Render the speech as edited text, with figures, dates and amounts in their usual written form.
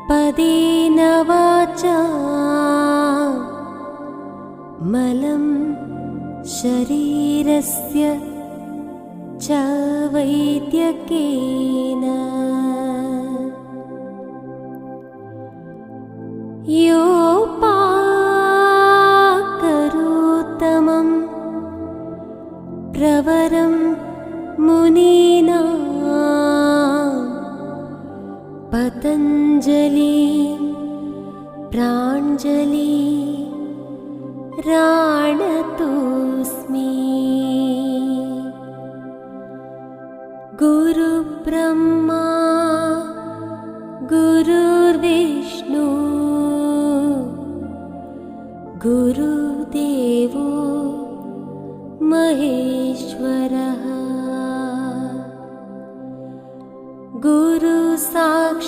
पदेन वाचा मलं शरीरस्य च वैद्यकेन योपाकरोत्तमं प्रवरं मुनीनां पतञ्जलि प्राञ्जलि राणतोऽस्मि। गुरुब्रह्मा गुरुर्विष्णु गुरुदेवो महेश्वरः।